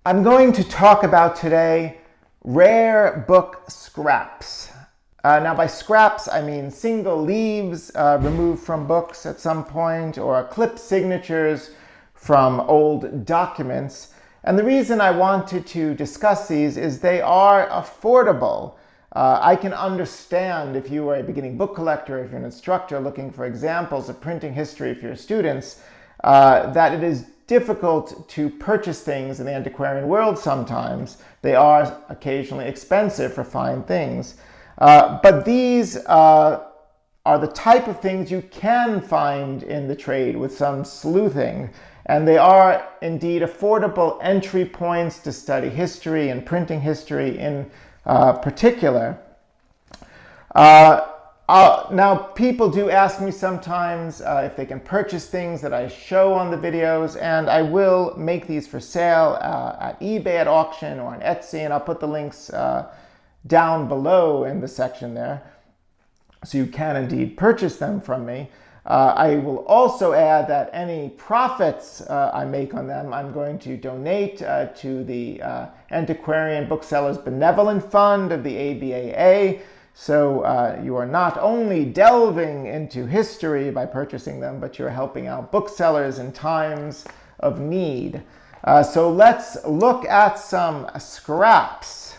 I'm going to talk about today rare book scraps. Now by scraps, I mean single leaves removed from books at some point, or clipped signatures from old documents. And the reason I wanted to discuss these is they are affordable. I can understand if you are a beginning book collector, if you're an instructor looking for examples of printing history for your students, that it is difficult to purchase things in the antiquarian world sometimes. They are occasionally expensive for fine things. But these are the type of things you can find in the trade with some sleuthing. And they are indeed affordable entry points to study history and printing history in particular. Now, people do ask me sometimes if they can purchase things that I show on the videos, and I will make these for sale at eBay at auction or on Etsy, and I'll put the links down below in the section there, so you can indeed purchase them from me. I will also add that any profits I make on them, I'm going to donate to the Antiquarian Booksellers Benevolent Fund of the ABAA. So you are not only delving into history by purchasing them, but you're helping out booksellers in times of need. So let's look at some scraps.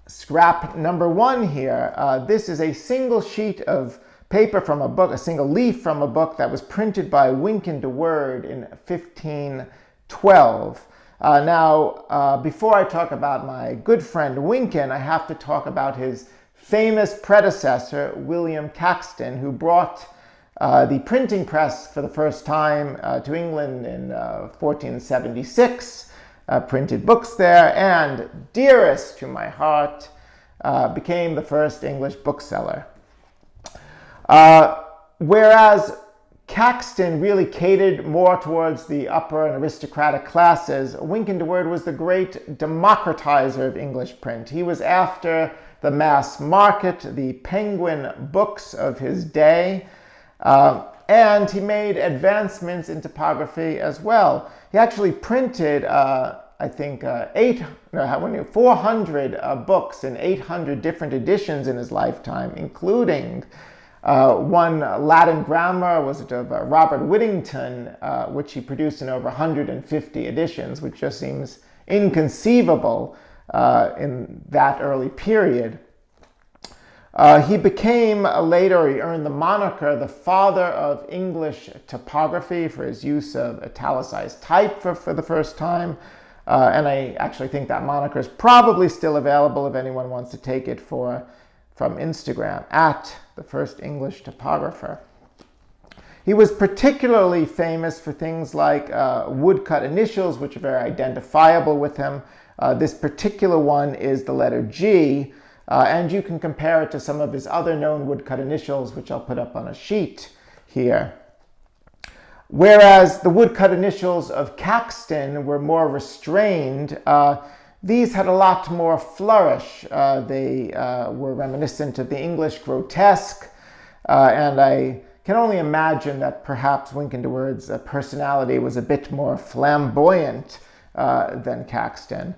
Scrap number one here. This is a single sheet of paper from a book, a single leaf from a book that was printed by Wynkyn de Worde in 1512. Now, before I talk about my good friend Wynkyn, I have to talk about his famous predecessor, William Caxton, who brought the printing press for the first time to England in 1476, printed books there, and dearest to my heart, became the first English bookseller. Whereas Caxton really catered more towards the upper and aristocratic classes, Wynkyn de Worde was the great democratizer of English print. He was after the mass market, the penguin books of his day, and he made advancements in typography as well. He actually printed, I think, 400 books in 800 different editions in his lifetime, including one Latin grammar, was it of Robert Whittington, which he produced in over 150 editions, which just seems inconceivable in that early period. He became later, he earned the moniker, the father of English typography for his use of italicized type for the first time. And I actually think that moniker is probably still available if anyone wants to take it from Instagram, at the first English typographer. He was particularly famous for things like woodcut initials, which are very identifiable with him. This particular one is the letter G, and you can compare it to some of his other known woodcut initials, which I'll put up on a sheet here. Whereas the woodcut initials of Caxton were more restrained, these had a lot more flourish. They were reminiscent of the English grotesque, and I can only imagine that perhaps Wynkyn de Worde's personality was a bit more flamboyant than Caxton.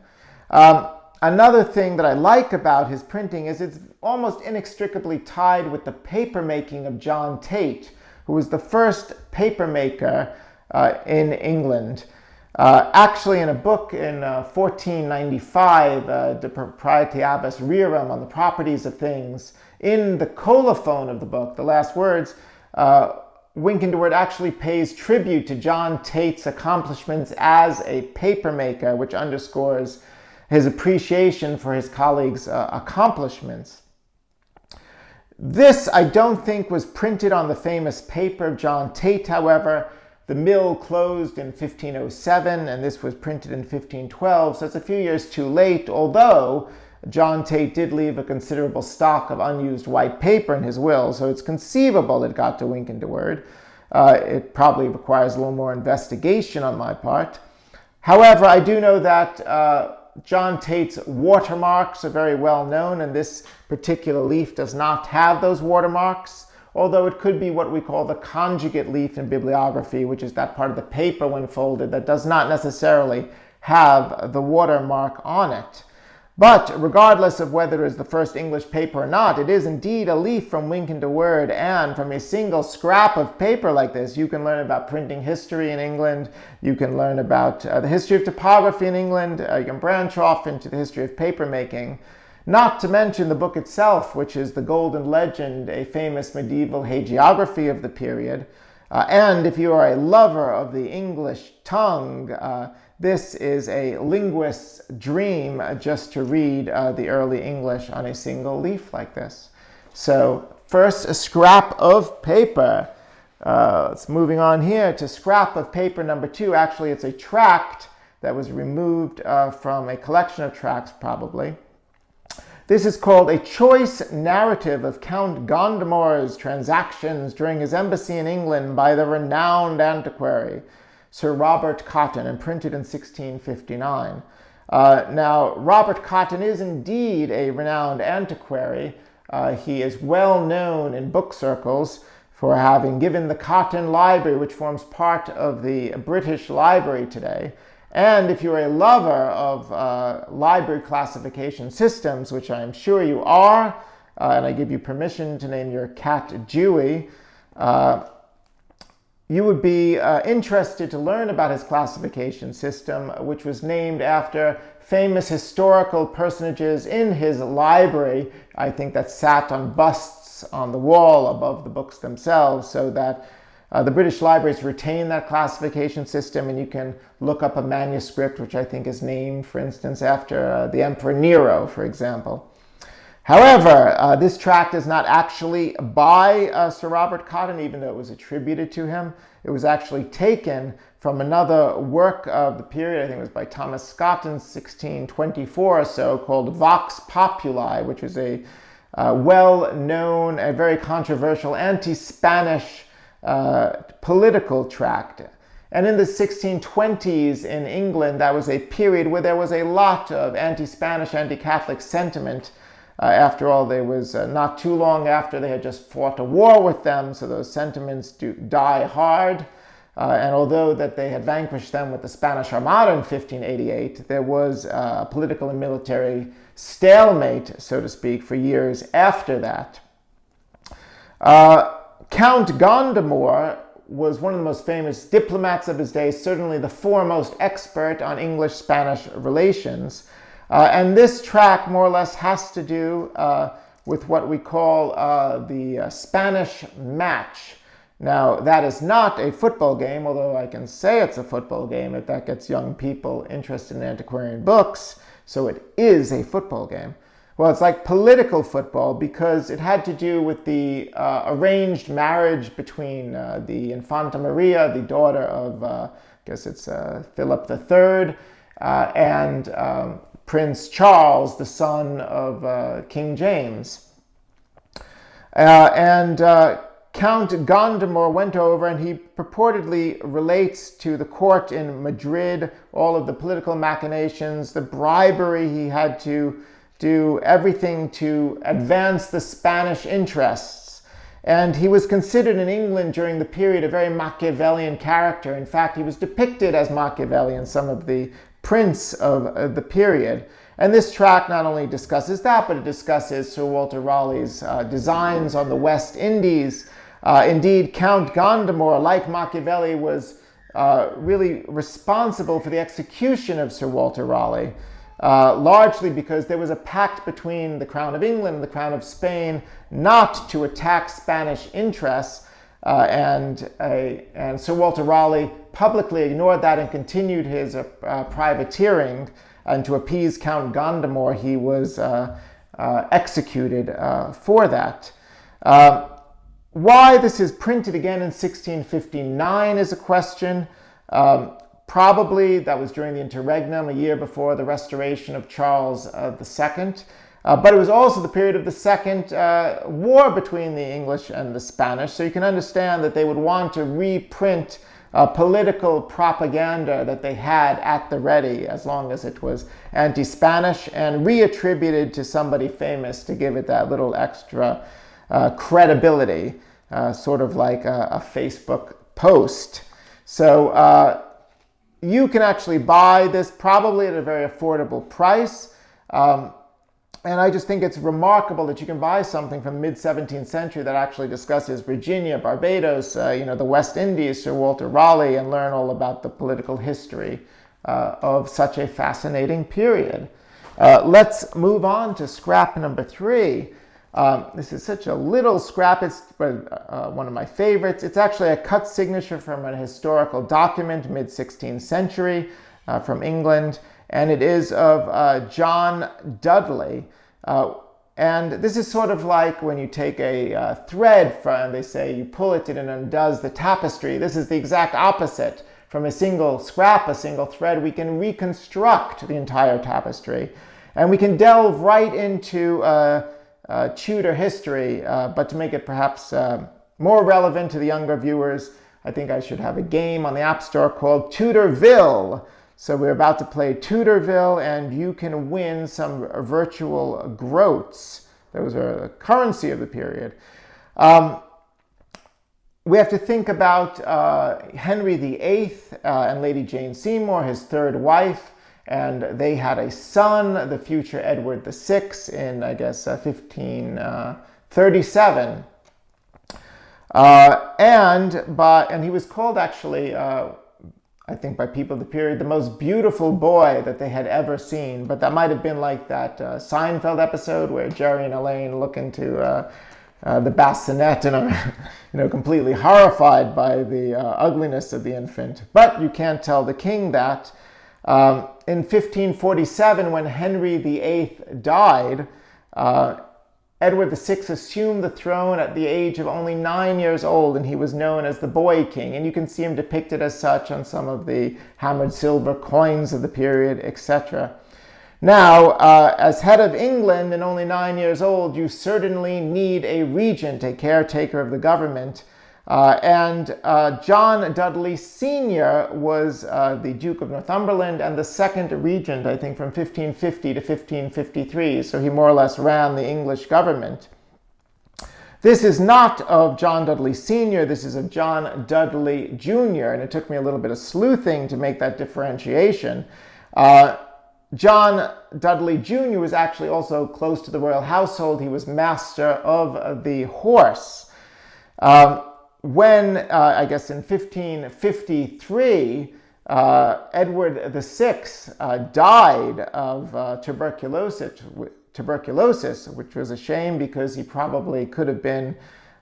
Another thing that I like about his printing is it's almost inextricably tied with the papermaking of John Tate, who was the first papermaker in England. Actually, in a book in 1495, De Proprietibus Rerum, on the properties of things, in the colophon of the book, the last words, Wynkyn de Worde actually pays tribute to John Tate's accomplishments as a papermaker, which underscores his appreciation for his colleagues' accomplishments. This, I don't think, was printed on the famous paper of John Tate, however. The mill closed in 1507, and this was printed in 1512, so it's a few years too late, although John Tate did leave a considerable stock of unused white paper in his will, so it's conceivable it got to Wynkyn de Worde. It probably requires a little more investigation on my part. However, I do know that John Tate's watermarks are very well known, and this particular leaf does not have those watermarks, although it could be what we call the conjugate leaf in bibliography, which is that part of the paper when folded that does not necessarily have the watermark on it. But regardless of whether it is the first English paper or not, it is indeed a leaf from Wynkyn to Worde, and from a single scrap of paper like this, you can learn about printing history in England, you can learn about the history of typography in England, you can branch off into the history of papermaking, not to mention the book itself, which is the Golden Legend, a famous medieval hagiography of the period. And if you are a lover of the English tongue, this is a linguist's dream just to read the early English on a single leaf like this. So first, a scrap of paper. Let's moving on here to scrap of paper number 2. Actually, it's a tract that was removed from a collection of tracts, probably. This is called A Choice Narrative of Count Gondomer's Transactions During His Embassy in England by the renowned antiquary Sir Robert Cotton, and printed in 1659. Now, Robert Cotton is indeed a renowned antiquary. He is well known in book circles for having given the Cotton Library, which forms part of the British Library today. And if you're a lover of library classification systems, which I am sure you are, and I give you permission to name your cat Dewey, you would be interested to learn about his classification system, which was named after famous historical personages in his library, I think, that sat on busts on the wall above the books themselves, so that the British libraries retain that classification system, and you can look up a manuscript which I think is named, for instance, after the Emperor Nero, for example. However, this tract is not actually by Sir Robert Cotton, even though it was attributed to him. It was actually taken from another work of the period, I think it was by Thomas Scott in 1624 or so, called Vox Populi, which is a well-known, a very controversial anti-Spanish political tract. And in the 1620s in England, that was a period where there was a lot of anti-Spanish, anti-Catholic sentiment. After all, there was not too long after they had just fought a war with them, so those sentiments do die hard. And although that they had vanquished them with the Spanish Armada in 1588, there was a political and military stalemate, so to speak, for years after that. Count Gondomer was one of the most famous diplomats of his day, certainly the foremost expert on English-Spanish relations. And this tract more or less has to do with what we call the Spanish match. Now, that is not a football game, although I can say it's a football game if that gets young people interested in antiquarian books. So it is a football game. Well, it's like political football because it had to do with the arranged marriage between the Infanta Maria, the daughter of, I guess it's Philip III, and Prince Charles, the son of King James. Count Gondomer went over and he purportedly relates to the court in Madrid all of the political machinations, the bribery he had to do, everything to advance the Spanish interests. And he was considered in England during the period a very Machiavellian character. In fact, he was depicted as Machiavellian, some of the prints of the period. And this tract not only discusses that, but it discusses Sir Walter Raleigh's designs on the West Indies. Indeed, Count Gondomer, like Machiavelli, was really responsible for the execution of Sir Walter Raleigh, largely because there was a pact between the Crown of England and the Crown of Spain not to attack Spanish interests, and Sir Walter Raleigh publicly ignored that and continued his privateering, and to appease Count Gondomer, he was executed for that. Why this is printed again in 1659 is a question. Probably that was during the interregnum, a year before the restoration of Charles II. But it was also the period of the Second War between the English and the Spanish. So you can understand that they would want to reprint political propaganda that they had at the ready, as long as it was anti-Spanish, and reattributed to somebody famous to give it that little extra credibility, sort of like a Facebook post. So you can actually buy this probably at a very affordable price. And I just think it's remarkable that you can buy something from the mid-17th century that actually discusses Virginia, Barbados, the West Indies, Sir Walter Raleigh, and learn all about the political history of such a fascinating period. Let's move on to scrap number 3. This is such a little scrap. It's one of my favorites. It's actually a cut signature from a historical document, mid-16th century, from England. And it is of John Dudley. And this is sort of like when you take a thread from, they say you pull it and it undoes the tapestry. This is the exact opposite. From a single scrap, a single thread, we can reconstruct the entire tapestry. And we can delve right into Tudor history, but to make it perhaps more relevant to the younger viewers, I think I should have a game on the App Store called Tudorville. So we're about to play Tudorville, and you can win some virtual groats. Those are the currency of the period. We have to think about Henry VIII and Lady Jane Seymour, his third wife, and they had a son, the future Edward VI, in, I guess, 1537. And he was called, actually, I think by people of the period, the most beautiful boy that they had ever seen. But that might have been like that Seinfeld episode where Jerry and Elaine look into the bassinet and are completely horrified by the ugliness of the infant. But you can't tell the king that. In 1547, when Henry VIII died, Edward VI assumed the throne at the age of only 9 years old, and he was known as the Boy King. And you can see him depicted as such on some of the hammered silver coins of the period, etc. Now, as head of England and only 9 years old, you certainly need a regent, a caretaker of the government. John Dudley Sr. was the Duke of Northumberland and the second regent, I think, from 1550 to 1553. So he more or less ran the English government. This is not of John Dudley Sr., this is of John Dudley Jr., and it took me a little bit of sleuthing to make that differentiation. John Dudley Jr. was actually also close to the royal household. He was master of the horse. When, I guess in 1553, Edward VI died of tuberculosis, which was a shame because he probably could have been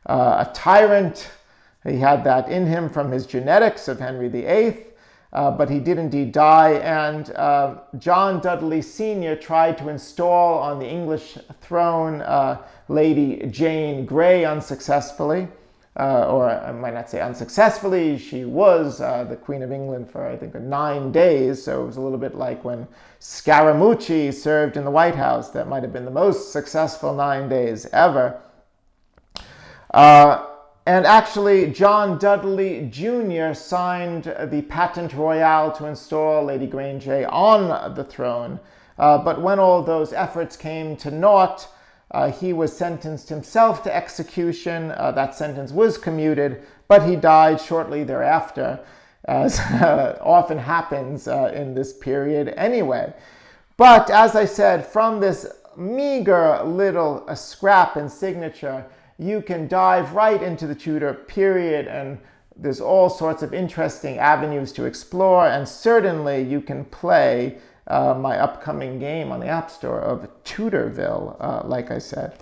a tyrant. He had that in him from his genetics of Henry VIII, but he did indeed die. And John Dudley Sr. tried to install on the English throne Lady Jane Grey unsuccessfully. Or I might not say unsuccessfully, she was the Queen of England for, I think, 9 days. So it was a little bit like when Scaramucci served in the White House. That might have been the most successful 9 days ever. And actually, John Dudley Jr. signed the patent royal to install Lady Grange on the throne. But when all those efforts came to naught, he was sentenced himself to execution. That sentence was commuted, but he died shortly thereafter, as often happens in this period anyway. But as I said, from this meager little scrap and signature, you can dive right into the Tudor period, and there's all sorts of interesting avenues to explore, and certainly you can play my upcoming game on the App Store of Tudorville, like I said.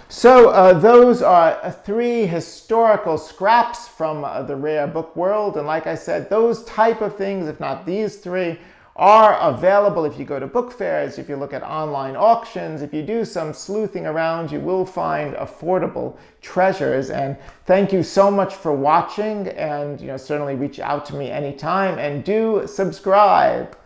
So those are 3 historical scraps from the rare book world. And like I said, those type of things, if not these 3, are available if you go to book fairs, if you look at online auctions, if you do some sleuthing around, you will find affordable treasures. And thank you so much for watching, and certainly reach out to me anytime, and do subscribe.